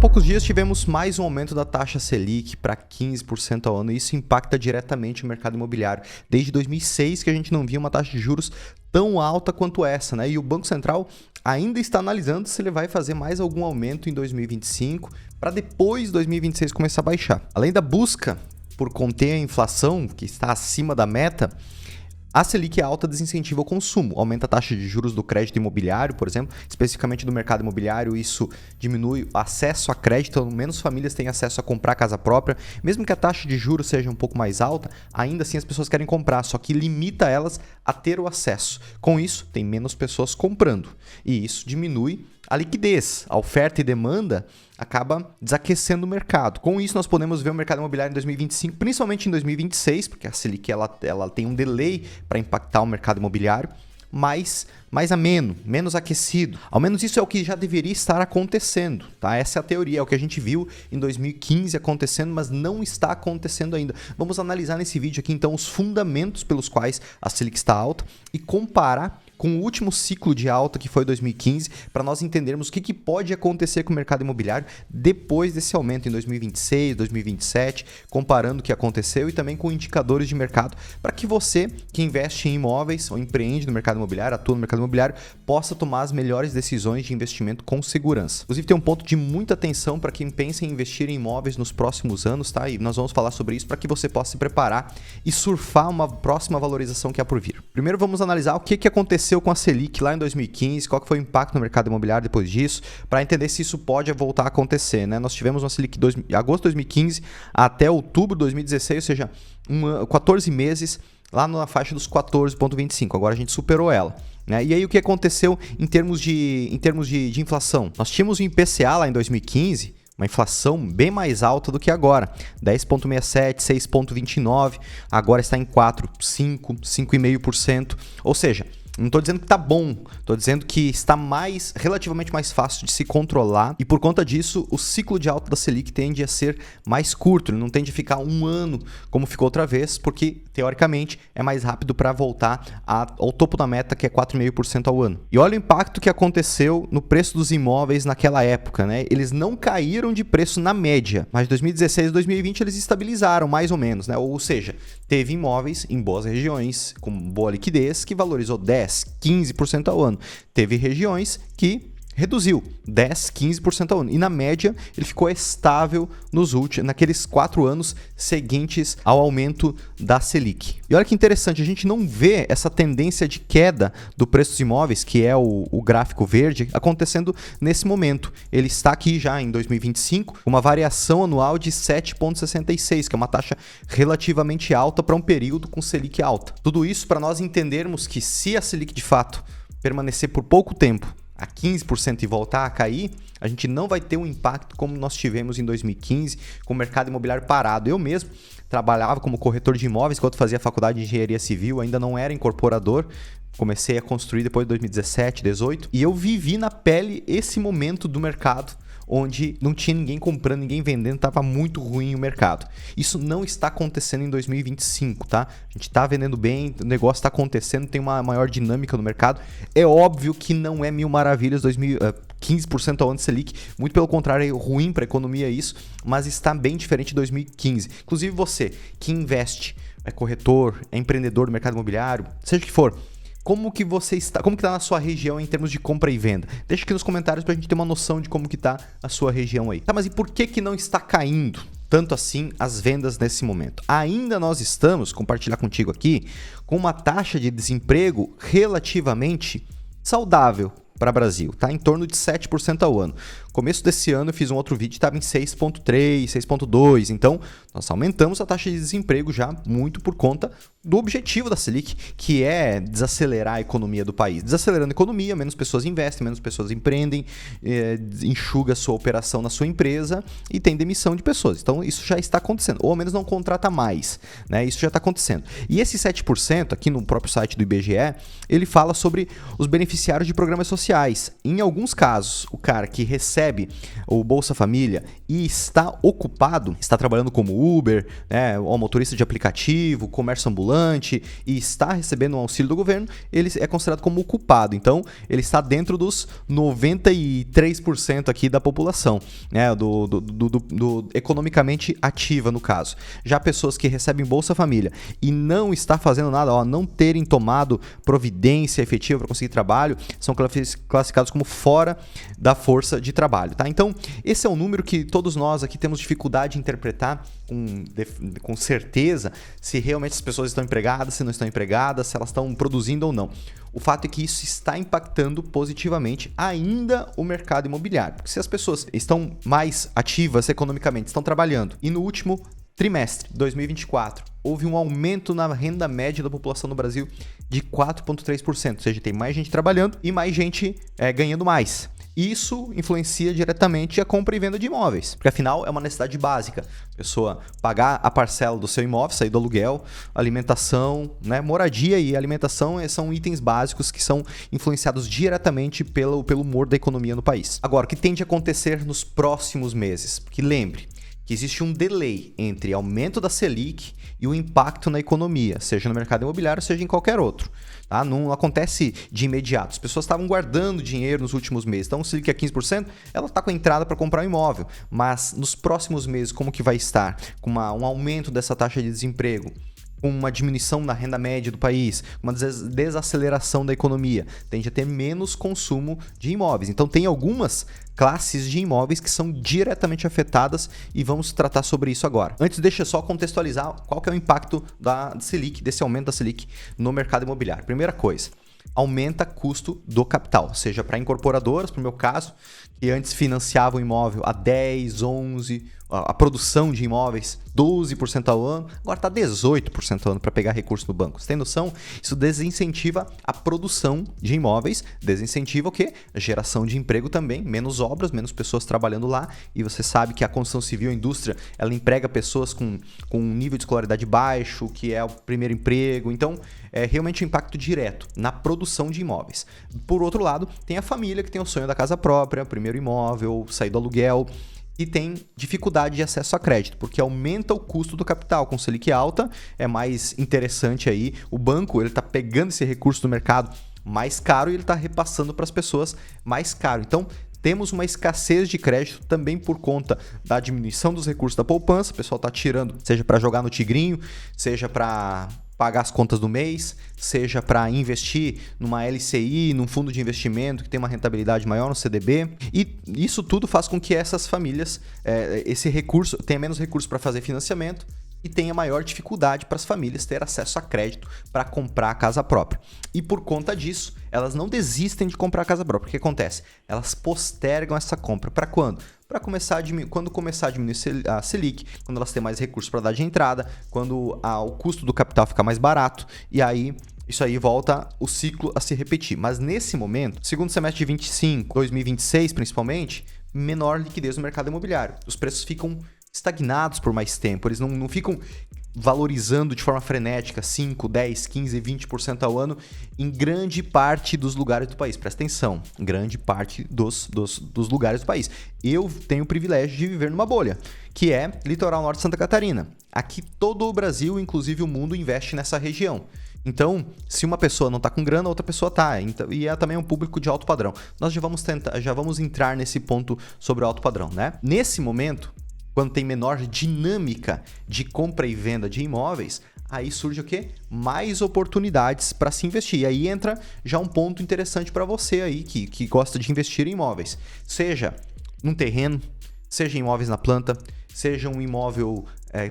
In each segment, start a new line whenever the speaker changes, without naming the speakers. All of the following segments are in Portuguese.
poucos dias tivemos mais um aumento da taxa Selic para 15% ao ano e isso impacta diretamente o mercado imobiliário. Desde 2006 que a gente não via uma taxa de juros tão alta quanto essa, né? E o Banco Central ainda está analisando se ele vai fazer mais algum aumento em 2025 para depois de 2026 começar a baixar. Além da busca por conter a inflação, que está acima da meta, a Selic alta desincentiva o consumo, aumenta a taxa de juros do crédito imobiliário, por exemplo, especificamente do mercado imobiliário, isso diminui o acesso a crédito, então menos famílias têm acesso a comprar casa própria, mesmo que a taxa de juros seja um pouco mais alta, ainda assim as pessoas querem comprar, só que limita elas a ter o acesso. Com isso, tem menos pessoas comprando e isso diminui a liquidez, a oferta e demanda acaba desaquecendo o mercado. Com isso, nós podemos ver o mercado imobiliário em 2025, principalmente em 2026, porque a Selic ela tem um delay para impactar o mercado imobiliário, mais ameno, menos aquecido. Ao menos isso é o que já deveria estar acontecendo, tá? Essa é a teoria, é o que a gente viu em 2015 acontecendo, mas não está acontecendo ainda. Vamos analisar nesse vídeo aqui, então, os fundamentos pelos quais a Selic está alta e comparar com o último ciclo de alta que foi 2015, para nós entendermos o que pode acontecer com o mercado imobiliário depois desse aumento em 2026, 2027, comparando o que aconteceu e também com indicadores de mercado, para que você que investe em imóveis ou empreende no mercado imobiliário, atua no mercado imobiliário, possa tomar as melhores decisões de investimento com segurança. Inclusive tem um ponto de muita atenção para quem pensa em investir em imóveis nos próximos anos, tá? E nós vamos falar sobre isso para que você possa se preparar e surfar uma próxima valorização que há por vir. Primeiro vamos analisar o que aconteceu com a Selic lá em 2015, qual que foi o impacto no mercado imobiliário depois disso, para entender se isso pode voltar a acontecer, né? Nós tivemos uma Selic de agosto de 2015 até outubro de 2016, ou seja, 14 meses lá na faixa dos 14,25. Agora a gente superou ela, né? E aí o que aconteceu em termos de inflação? Nós tínhamos o IPCA lá em 2015, uma inflação bem mais alta do que agora, 10,67%, 6,29%, agora está em 4,5%, 5,5%, ou seja, não estou dizendo que está bom, estou dizendo que está relativamente mais fácil de se controlar e por conta disso o ciclo de alta da Selic tende a ser mais curto, ele não tende a ficar um ano como ficou outra vez, porque teoricamente é mais rápido para voltar ao topo da meta que é 4,5% ao ano. E olha o impacto que aconteceu no preço dos imóveis naquela época, né? Eles não caíram de preço na média, mas 2016 e 2020 eles estabilizaram mais ou menos, né? Ou seja, teve imóveis em boas regiões com boa liquidez que valorizou 10%, 15% ao ano. Teve regiões que reduziu 10%, 15% ao ano. E na média ele ficou estável naqueles 4 anos seguintes ao aumento da Selic. E olha que interessante, a gente não vê essa tendência de queda do preço dos imóveis, que é o gráfico verde, acontecendo nesse momento. Ele está aqui já em 2025, uma variação anual de 7,66, que é uma taxa relativamente alta para um período com Selic alta. Tudo isso para nós entendermos que se a Selic de fato permanecer por pouco tempo a 15% e voltar a cair, a gente não vai ter um impacto como nós tivemos em 2015 com o mercado imobiliário parado. Eu mesmo trabalhava como corretor de imóveis enquanto fazia faculdade de engenharia civil, ainda não era incorporador, comecei a construir depois de 2017, 2018 e eu vivi na pele esse momento do mercado onde não tinha ninguém comprando, ninguém vendendo, estava muito ruim o mercado. Isso não está acontecendo em 2025, tá? A gente está vendendo bem, o negócio está acontecendo, tem uma maior dinâmica no mercado. É óbvio que não é mil maravilhas, 15% ao ano de Selic, muito pelo contrário, é ruim para a economia isso, mas está bem diferente de 2015. Inclusive você que investe, é corretor, é empreendedor do mercado imobiliário, seja o que for, como que está na sua região em termos de compra e venda? Deixa aqui nos comentários para a gente ter uma noção de como que está a sua região aí. Tá, mas e por que não está caindo tanto assim as vendas nesse momento? Ainda nós estamos, compartilhar contigo aqui, com uma taxa de desemprego relativamente saudável para o Brasil, tá? Em torno de 7% ao ano. Começo desse ano eu fiz um outro vídeo, estava em 6,3, 6,2, então nós aumentamos a taxa de desemprego já muito por conta do objetivo da Selic, que é desacelerar a economia do país. Desacelerando a economia, menos pessoas investem, menos pessoas empreendem, enxuga a sua operação na sua empresa e tem demissão de pessoas. Então isso já está acontecendo, ou ao menos não contrata mais, né? Isso já está acontecendo. E esse 7%, aqui no próprio site do IBGE, ele fala sobre os beneficiários de programas sociais. Em alguns casos, o cara que recebe recebe o Bolsa Família e está ocupado, está trabalhando como Uber, ou motorista de aplicativo, comércio ambulante e está recebendo um auxílio do governo, ele é considerado como ocupado. Então, ele está dentro dos 93% aqui da população, do economicamente ativa, no caso. Já pessoas que recebem Bolsa Família e não está fazendo nada, não terem tomado providência efetiva para conseguir trabalho, são classificados como fora da força de trabalho, tá? Então, esse é um número que todos nós aqui temos dificuldade de interpretar com certeza se realmente as pessoas estão empregadas, se não estão empregadas, se elas estão produzindo ou não. O fato é que isso está impactando positivamente ainda o mercado imobiliário. Porque se as pessoas estão mais ativas economicamente, estão trabalhando, e no último trimestre, 2024, houve um aumento na renda média da população no Brasil de 4,3%, ou seja, tem mais gente trabalhando e mais gente ganhando mais. Isso influencia diretamente a compra e venda de imóveis, porque afinal é uma necessidade básica. A pessoa pagar a parcela do seu imóvel, sair do aluguel, alimentação, moradia e alimentação são itens básicos que são influenciados diretamente pelo humor da economia no país. Agora, o que tende a acontecer nos próximos meses? Porque lembre que existe um delay entre aumento da Selic e o impacto na economia, seja no mercado imobiliário, seja em qualquer outro. Tá? Não acontece de imediato. As pessoas estavam guardando dinheiro nos últimos meses. Então, o Selic é 15%, ela está com a entrada para comprar um imóvel. Mas nos próximos meses, como que vai estar? Com um aumento dessa taxa de desemprego, com uma diminuição na renda média do país, uma desaceleração da economia, tende a ter menos consumo de imóveis. Então, tem algumas classes de imóveis que são diretamente afetadas e vamos tratar sobre isso agora. Antes, deixa eu só contextualizar qual que é o impacto da Selic, desse aumento da Selic no mercado imobiliário. Primeira coisa, aumenta custo do capital, seja para incorporadoras, no meu caso, que antes financiavam o imóvel a 10, 11, a produção de imóveis 12% ao ano, agora está 18% ao ano para pegar recurso no banco. Você tem noção? Isso desincentiva a produção de imóveis, desincentiva o quê? A geração de emprego também, menos obras, menos pessoas trabalhando lá, e você sabe que a construção civil, a indústria, ela emprega pessoas com um nível de escolaridade baixo, que é o primeiro emprego, então é realmente um impacto direto na produção de imóveis. Por outro lado, tem a família que tem o sonho da casa própria, primeiro imóvel, sair do aluguel, e tem dificuldade de acesso a crédito, porque aumenta o custo do capital. Com Selic alta, é mais interessante aí. O banco ele está pegando esse recurso do mercado mais caro e ele está repassando para as pessoas mais caro. Então, temos uma escassez de crédito também por conta da diminuição dos recursos da poupança. O pessoal está tirando, seja para jogar no tigrinho, seja para pagar as contas do mês, seja para investir numa LCI, num fundo de investimento que tem uma rentabilidade maior, no CDB. E isso tudo faz com que essas famílias, esse recurso, tenha menos recursos para fazer financiamento e tenha maior dificuldade para as famílias ter acesso a crédito para comprar a casa própria. E por conta disso, elas não desistem de comprar a casa própria. O que acontece? Elas postergam essa compra. Para quando? Para quando começar a diminuir a Selic, quando elas têm mais recursos para dar de entrada, quando o custo do capital ficar mais barato, e aí isso aí volta o ciclo a se repetir. Mas nesse momento, segundo semestre de 25, 2026 principalmente, menor liquidez no mercado imobiliário. Os preços ficam estagnados por mais tempo, eles não ficam valorizando de forma frenética 5, 10, 15, 20% ao ano em grande parte dos lugares do país. Presta atenção, grande parte dos lugares do país. Eu tenho o privilégio de viver numa bolha, que é litoral norte de Santa Catarina. Aqui todo o Brasil, inclusive o mundo, investe nessa região. Então, se uma pessoa não está com grana, outra pessoa está. Então, e é também um público de alto padrão. Nós já vamos entrar nesse ponto sobre o alto padrão, né? Nesse momento, quando tem menor dinâmica de compra e venda de imóveis, aí surge o quê? Mais oportunidades para se investir. E aí entra já um ponto interessante para você aí que gosta de investir em imóveis. Seja num terreno, seja imóveis na planta, seja um imóvel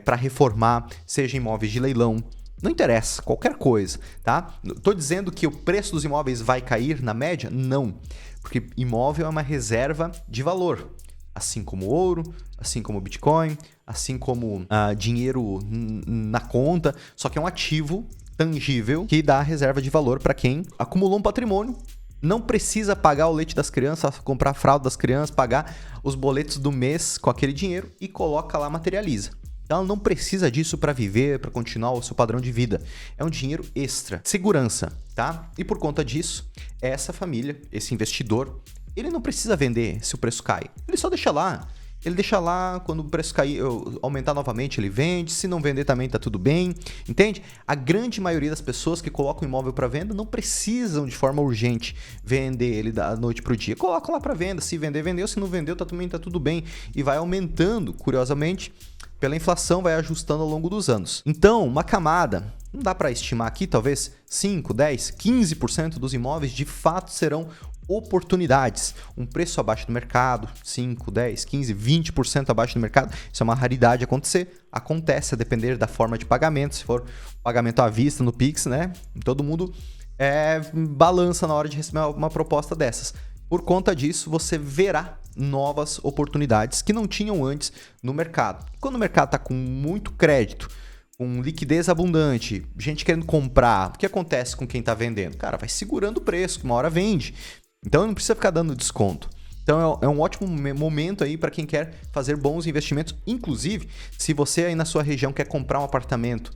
para reformar, seja imóveis de leilão. Não interessa, qualquer coisa, tá? Estou dizendo que o preço dos imóveis vai cair na média? Não, porque imóvel é uma reserva de valor. Assim como ouro, assim como Bitcoin, assim como dinheiro na conta, só que é um ativo tangível que dá reserva de valor para quem acumulou um patrimônio. Não precisa pagar o leite das crianças, comprar a fralda das crianças, pagar os boletos do mês com aquele dinheiro e coloca lá, materializa. Então ela não precisa disso para viver, para continuar o seu padrão de vida. É um dinheiro extra, segurança, tá? E por conta disso, essa família, esse investidor, ele não precisa vender se o preço cai. Ele só deixa lá. Ele deixa lá, quando o preço cair, aumentar novamente, ele vende. Se não vender também tá tudo bem, entende? A grande maioria das pessoas que colocam imóvel para venda não precisam de forma urgente vender ele da noite pro dia. Colocam lá para venda, se vender, vendeu, se não vendeu, também tá tudo bem. E vai aumentando, curiosamente, pela inflação, vai ajustando ao longo dos anos. Então, uma camada, não dá para estimar aqui, talvez 5, 10, 15% dos imóveis de fato serão oportunidades, um preço abaixo do mercado, 5, 10, 15, 20% abaixo do mercado. Isso é uma raridade acontecer, acontece a depender da forma de pagamento. Se for pagamento à vista no Pix, né, todo mundo balança na hora de receber uma proposta dessas. Por conta disso, você verá novas oportunidades que não tinham antes no mercado. Quando o mercado está com muito crédito, com liquidez abundante, gente querendo comprar, o que acontece com quem está vendendo? Cara, vai segurando o preço, que uma hora vende. Então não precisa ficar dando desconto. Então é um ótimo momento aí para quem quer fazer bons investimentos. Inclusive, se você aí na sua região quer comprar um apartamento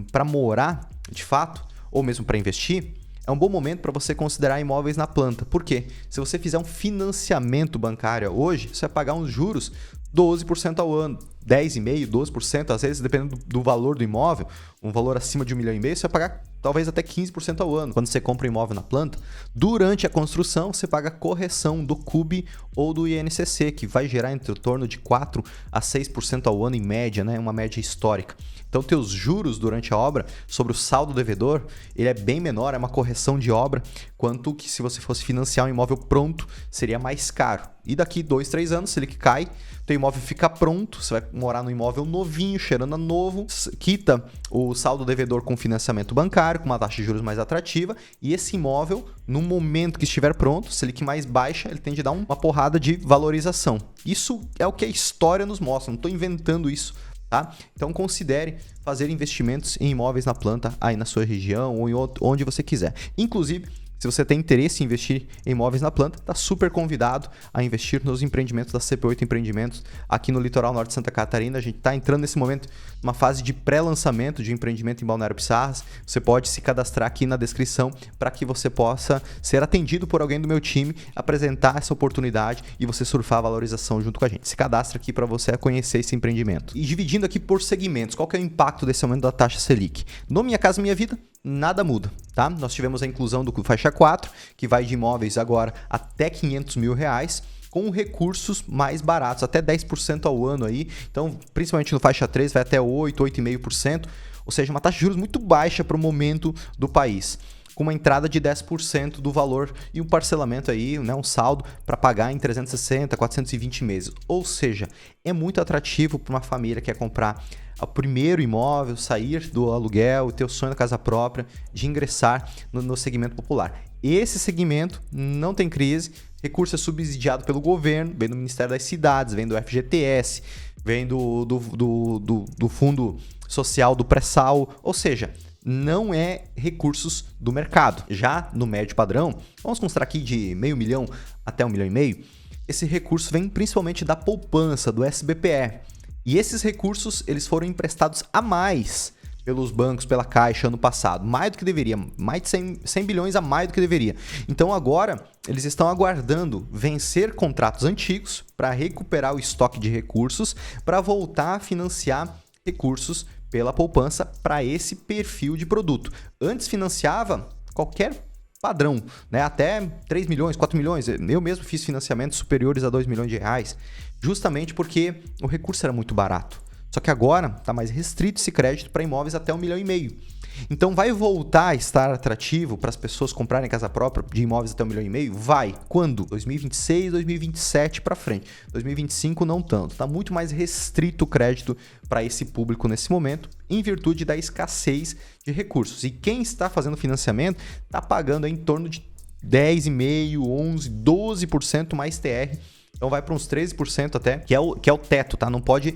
para morar, de fato, ou mesmo para investir, é um bom momento para você considerar imóveis na planta. Por quê? Se você fizer um financiamento bancário hoje, você vai pagar uns juros 12% ao ano, 10,5%, 12%, às vezes, dependendo do valor do imóvel, um valor acima de 1,5 milhão, você vai pagar talvez até 15% ao ano. Quando você compra um imóvel na planta, durante a construção, você paga correção do CUB ou do INCC, que vai gerar entre o torno de 4% a 6% ao ano em média, né? Uma média histórica. Então, teus juros durante a obra sobre o saldo devedor, ele é bem menor, é uma correção de obra, quanto que se você fosse financiar um imóvel pronto, seria mais caro. E daqui 2, 3 anos, se ele cai, teu imóvel fica pronto, você vai morar num imóvel novinho, cheirando a novo, quita o saldo devedor com financiamento bancário, com uma taxa de juros mais atrativa, e esse imóvel, no momento que estiver pronto, se ele que mais baixa, ele tende a dar uma porrada de valorização. Isso é o que a história nos mostra, não estou inventando isso. Tá? Então considere fazer investimentos em imóveis na planta aí na sua região ou onde você quiser. Inclusive, se você tem interesse em investir em imóveis na planta, está super convidado a investir nos empreendimentos da CP8 Empreendimentos aqui no litoral norte de Santa Catarina. A gente está entrando nesse momento numa fase de pré-lançamento de empreendimento em Balneário Pissarras. Você pode se cadastrar aqui na descrição para que você possa ser atendido por alguém do meu time, apresentar essa oportunidade e você surfar a valorização junto com a gente. Se cadastra aqui para você conhecer esse empreendimento. E dividindo aqui por segmentos, qual que é o impacto desse aumento da taxa Selic? No Minha Casa Minha Vida, nada muda, tá? Nós tivemos a inclusão do faixa 4, que vai de imóveis agora até R$500 mil, com recursos mais baratos, até 10% ao ano aí. Então, principalmente no faixa 3, vai até 8%, 8,5%, ou seja, uma taxa de juros muito baixa para o momento do país, com uma entrada de 10% do valor e um parcelamento aí, né, um saldo para pagar em 360, 420 meses. Ou seja, é muito atrativo para uma família que quer comprar o primeiro imóvel, sair do aluguel, ter o sonho da casa própria, de ingressar no segmento popular. Esse segmento não tem crise, recurso é subsidiado pelo governo, vem do Ministério das Cidades, vem do FGTS, vem do Fundo Social do Pré-Sal, ou seja, não é recursos do mercado. Já no médio padrão, vamos considerar aqui de R$500 mil até R$1,5 milhão, esse recurso vem principalmente da poupança, do SBPE. E esses recursos eles foram emprestados a mais pelos bancos, pela Caixa ano passado, mais do que deveria, mais de 100 bilhões a mais do que deveria. Então agora eles estão aguardando vencer contratos antigos para recuperar o estoque de recursos, para voltar a financiar recursos pela poupança para esse perfil de produto. Antes financiava qualquer padrão, né? Até 3 milhões, 4 milhões. Eu mesmo fiz financiamentos superiores a R$2 milhões, justamente porque o recurso era muito barato. Só que agora está mais restrito esse crédito para imóveis até R$1,5 milhão. Então vai voltar a estar atrativo para as pessoas comprarem casa própria de imóveis até R$1,5 milhão? Vai. Quando? 2026, 2027 para frente. 2025 não tanto. Está muito mais restrito o crédito para esse público nesse momento, em virtude da escassez de recursos. E quem está fazendo financiamento está pagando em torno de 10,5%, 11%, 12% mais TR. Então vai para uns 13% até, que é o teto, tá? Não pode,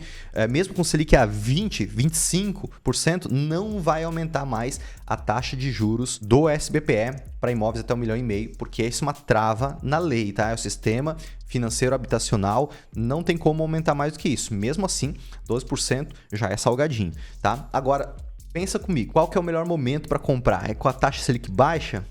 mesmo com o Selic a 20%, 25%, não vai aumentar mais a taxa de juros do SBPE para imóveis até R$1,5 milhão, porque isso é uma trava na lei, tá? É o sistema financeiro habitacional, não tem como aumentar mais do que isso. Mesmo assim, 12% já é salgadinho, tá? Agora, pensa comigo, qual que é o melhor momento para comprar? É com a taxa Selic baixa?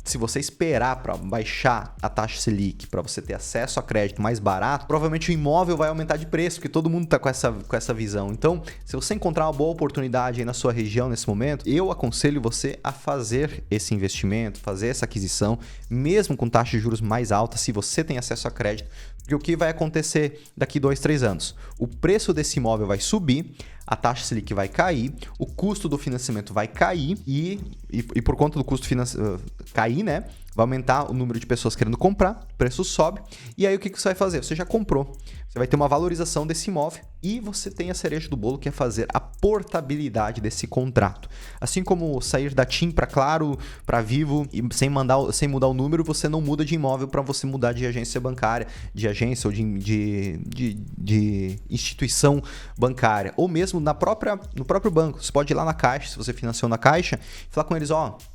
se você esperar para baixar a taxa Selic, para você ter acesso a crédito mais barato, provavelmente o imóvel vai aumentar de preço, porque todo mundo está com essa visão. Então, se você encontrar uma boa oportunidade aí na sua região nesse momento, eu aconselho você a fazer esse investimento, fazer essa aquisição, mesmo com taxa de juros mais alta, se você tem acesso a crédito, porque o que vai acontecer daqui 2, 3 anos? O preço desse imóvel vai subir, a taxa Selic vai cair, o custo do financiamento vai cair e por conta do custo cair, né? Vai aumentar o número de pessoas querendo comprar, o preço sobe, e aí o que você vai fazer? Você já comprou, você vai ter uma valorização desse imóvel e você tem a cereja do bolo, que é fazer a portabilidade desse contrato. Assim como sair da TIM para Claro, para Vivo, e sem mudar o número, você não muda de imóvel para você mudar de agência bancária, de agência ou de instituição bancária, ou mesmo no próprio banco. Você pode ir lá na Caixa, se você financiou na Caixa, e falar com eles,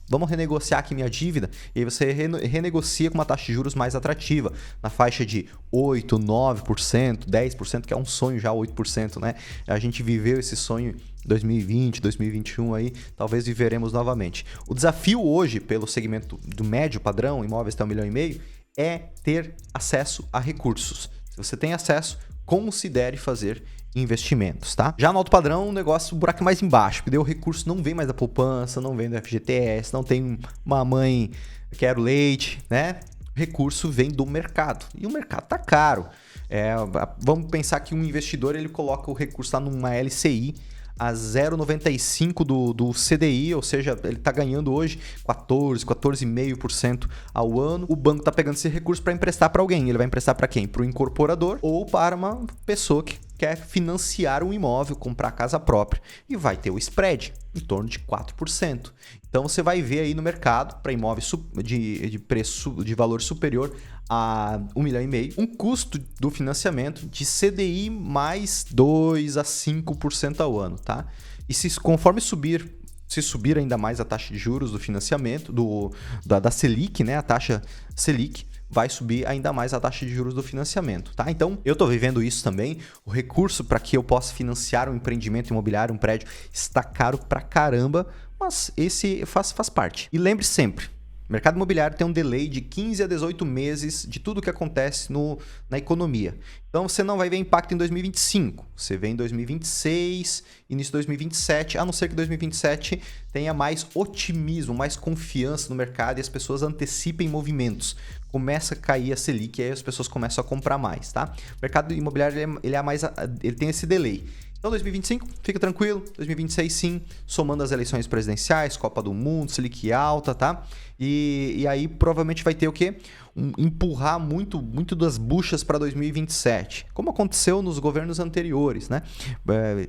vamos renegociar aqui minha dívida, e aí você renegocia com uma taxa de juros mais atrativa, na faixa de 8%, 9%, 10%, que é um sonho já 8%, né? A gente viveu esse sonho em 2020, 2021 aí, talvez viveremos novamente. O desafio hoje, pelo segmento do médio padrão, imóveis até 1,5 milhão, é ter acesso a recursos. Se você tem acesso, considere fazer investimentos, tá? Já no alto padrão, o negócio, o buraco é mais embaixo, porque daí o recurso não vem mais da poupança, não vem do FGTS, não tem uma mãe, quero leite, né? O recurso vem do mercado, e o mercado tá caro. Vamos pensar que um investidor, ele coloca o recurso lá numa LCI a 0,95 do CDI, ou seja, ele está ganhando hoje 14,5% ao ano. O banco está pegando esse recurso para emprestar para alguém. Ele vai emprestar para quem? Para o incorporador ou para uma pessoa que quer financiar um imóvel, comprar casa própria. E vai ter o spread em torno de 4%. Então você vai ver aí no mercado, para imóveis de preço de valor superior a 1,5 milhão, um custo do financiamento de CDI mais 2 a 5% ao ano, tá? E conforme se subir ainda mais a taxa de juros do financiamento, da Selic, né? A taxa Selic vai subir ainda mais a taxa de juros do financiamento, tá? Então, eu estou vivendo isso também. O recurso para que eu possa financiar um empreendimento imobiliário, um prédio, está caro pra caramba, mas esse faz parte. E lembre sempre, o mercado imobiliário tem um delay de 15 a 18 meses de tudo que acontece na economia. Então, você não vai ver impacto em 2025. Você vê em 2026, início de 2027, a não ser que 2027 tenha mais otimismo, mais confiança no mercado e as pessoas antecipem movimentos. Começa a cair a Selic e aí as pessoas começam a comprar mais, tá? O mercado imobiliário ele tem esse delay. Então, 2025, fica tranquilo. 2026, sim, somando as eleições presidenciais, Copa do Mundo, Selic alta, tá? E aí, provavelmente vai ter o quê? Empurrar muito das buchas para 2027, como aconteceu nos governos anteriores, né?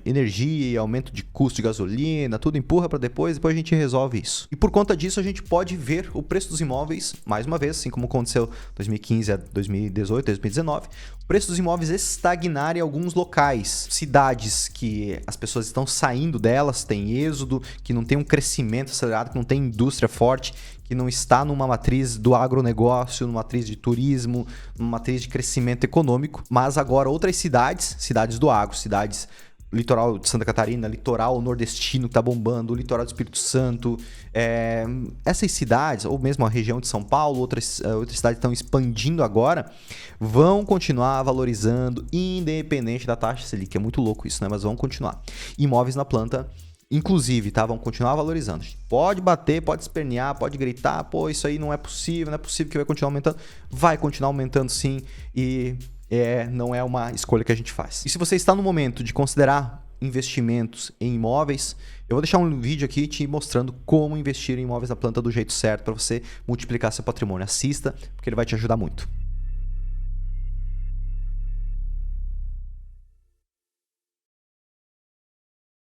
Energia, aumento de custo de gasolina, tudo empurra para depois a gente resolve isso. E por conta disso, a gente pode ver o preço dos imóveis, mais uma vez, assim como aconteceu 2015 a 2018, 2019, o preço dos imóveis estagnar em alguns locais, cidades que as pessoas estão saindo delas, tem êxodo, que não tem um crescimento acelerado, que não tem indústria forte, que não está numa matriz do agronegócio, numa matriz de turismo, numa matriz de crescimento econômico, mas agora outras cidades do agro, cidades litoral de Santa Catarina, litoral nordestino que está bombando, o litoral do Espírito Santo, essas cidades, ou mesmo a região de São Paulo, outras cidades estão expandindo agora, vão continuar valorizando independente da taxa Selic. É muito louco isso, né? Mas vão continuar. Imóveis na planta, inclusive, tá? Vão continuar valorizando. Pode bater, pode espernear, pode gritar, pô, isso aí não é possível que vai continuar aumentando. Vai continuar aumentando sim, e não é uma escolha que a gente faz. E se você está no momento de considerar investimentos em imóveis, eu vou deixar um vídeo aqui te mostrando como investir em imóveis na planta do jeito certo para você multiplicar seu patrimônio. Assista, porque ele vai te ajudar muito.